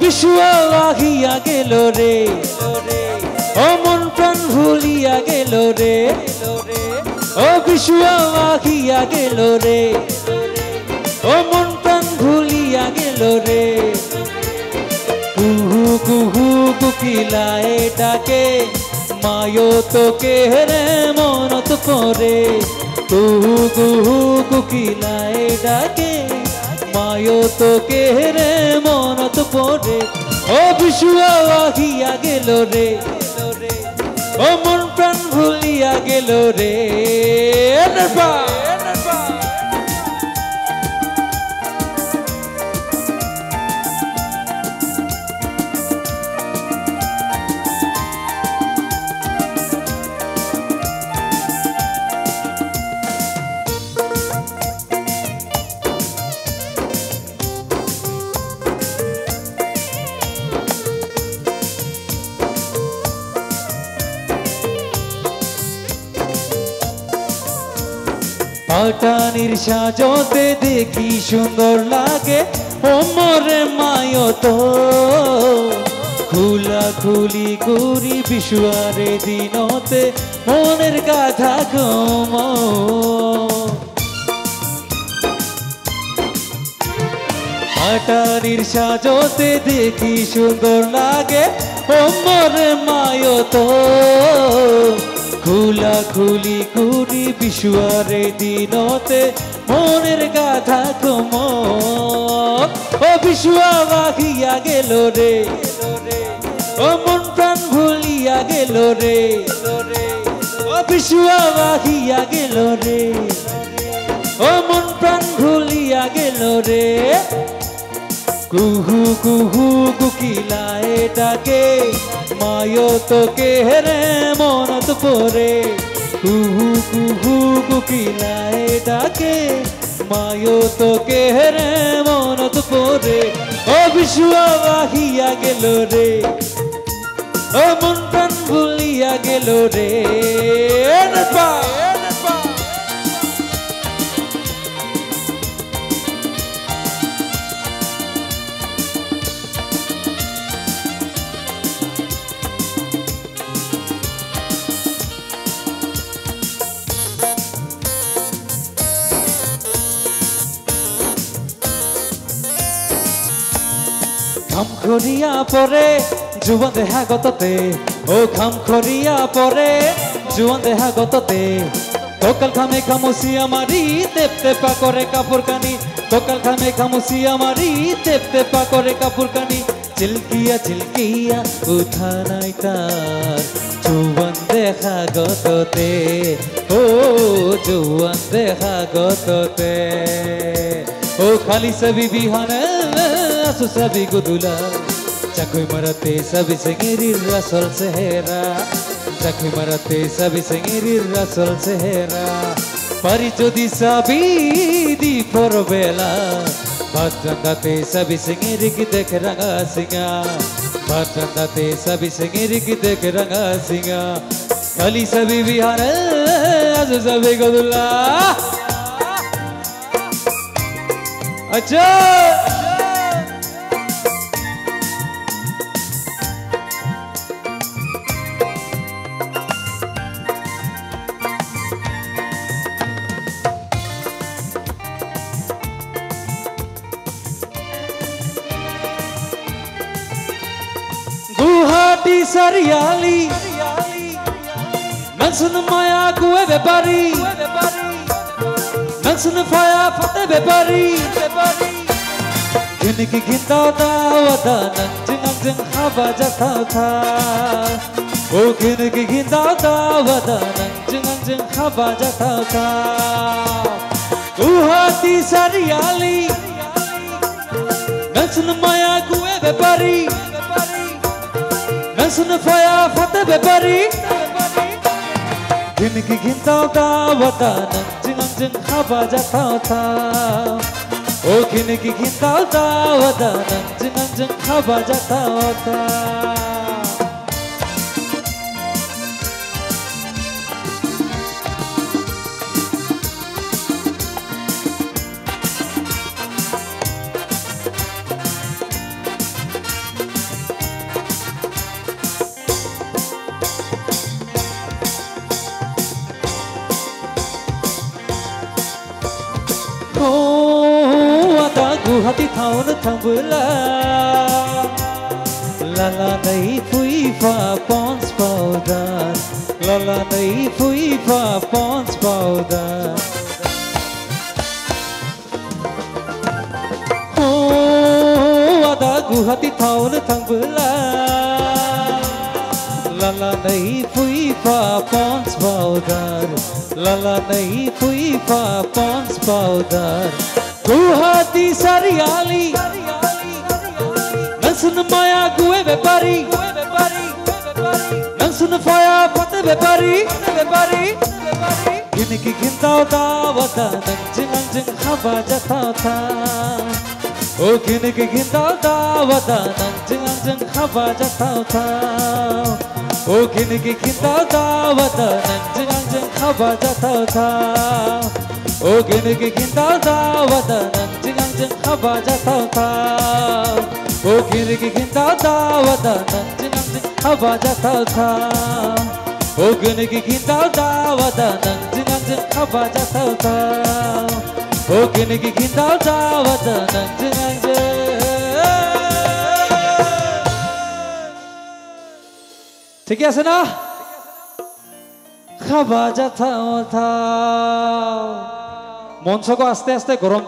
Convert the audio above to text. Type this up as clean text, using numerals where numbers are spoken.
বিশু আহিয়া গেল রে ও মন প্রাণ ভুলিয়া গেল রে ও বিশু আহিয়া গেল রে ও মন প্রাণ ভুলিয়া গেল রে কুহু কুহু কুকিলায় ডাকে মায়ো তোকে রে মনত পরে কুহু কুহু কুকিলায় ডাকে মায়ো তোকে রে মনত পরে ও বিশু আহিয়া গেল রে ও মন প্রাণ ভুলিয়া গেল রে পাটানির সাজতে দেখি সুন্দর লাগে ও মোরে মায়ো তো খুলা খুলি করি বিশুয়ারে দিনতে মনের গাথা ঘুম পাটানির সাজতে দেখি সুন্দর লাগে ও মোরে মায়ো তো খুলা খুলি করি বিশুয়ারে দিনতে মনের গাথা ঘুম ও বিশুয়া আহিয়া গেল রে ও মন প্রাণ ভুলিয়া গেল রে ও বিশুয়া আহিয়া গেল রে ও মন প্রাণ ভুলিয়া গেল রে কুহু কুহু কুকিলায় ডাকে মায়ো তোকে রে মনত পরে কুহু কুহু কুকিলায় ডাকে মায়ো তোকে রে মনত পরে ও বিশু আহিয়া গেল রে ও মন প্রাণ ভুলিয়া গেল রে খাম খরিয়া পরে জুবন দেহা গততে ও খাম খরিয়া পরে জুবন দেহা গততে তোকাল খামে খামুসিয়া মারি তেপতে পা করে কাপড় কানি তোকাল খামে খামুসিয়া মারি তেপতে পা করে কাপড় কানি চিলকিয়া চিলকিয়া উঠা নাই তার জুবন দেখা গততে ও জুবন দেখা গততে ও খালি সবি বিহানে আসু সবি গুদুলা চাকুই মারাতে সবি সিঙ্গিরির রসল সেহেরা চাকুই মারাতে সবি সিঙ্গিরির রসল সেহেরা পারি যদি সবি দি পরবেলা ভাত রান্দাতে সবি সিঙ্গিরি কি দেখ রঙা সিঙ্গা ভাত রান্দাতে সবি সিঙ্গিরি কি দেখ রঙা সিঙ্গা খালি সবি বিহানে আসু সবি গুদুলা अच्छा गुवाहाटी सरियाली नसन माया कुए बेपारी नसन फाया फते बेपारी गिनकी गिंदा दावदा नंजन नंजन खाबा जाता था ओ गिनकी गिंदा दावदा नंजन नंजन खाबा जाता था गुवाहाटी सरियाली नसन माया कुए बेपारी नसन फाया फते बेपारी गिनकी गिंदा दावदा नंजन नंजन खाबा जाता था ओ गिनकी गिंदा दावदा नंजन नंजन खाबा जाता था गुवाहाटी टाउन थांबोला लालानै फैफा पन्स पाउदार लालानै फैफा पन्स पाउदार ओ आदा गुवाहाटी टाउन थांबोला लालानै फैफा पन्स पाउदार लालानै फैफा पन्स पाउदार गुवाहाटी सारियाली नंसुन माया गुए बेपारी नंसुन फाया फते बेपारी गिनकी गिनताव दावता नंजिं नंजिं खाबा जाताव था ओ गिनकी गिनताव दावता नंजिं नंजिं खाबा जाताव था ओ गिनकी गिनताव दावता नंजिं नंजिं खाबा जाताव था ओ गिनकी गिनताव दावता नंजिं नंजिं खाबा जाताव था ओ गिनकी गिनताव दावता नंजिं नंजिं खाबा जाताव था ओ गिनकी गिनताव दावता नंजिं नंजिं खाबा जाताव था ओ गिनकी गिनताव दावता नंजिं नंजिं ঠিক আছে না খাবা যাতাও থাও মঞ্চকে আস্তে আস্তে গরম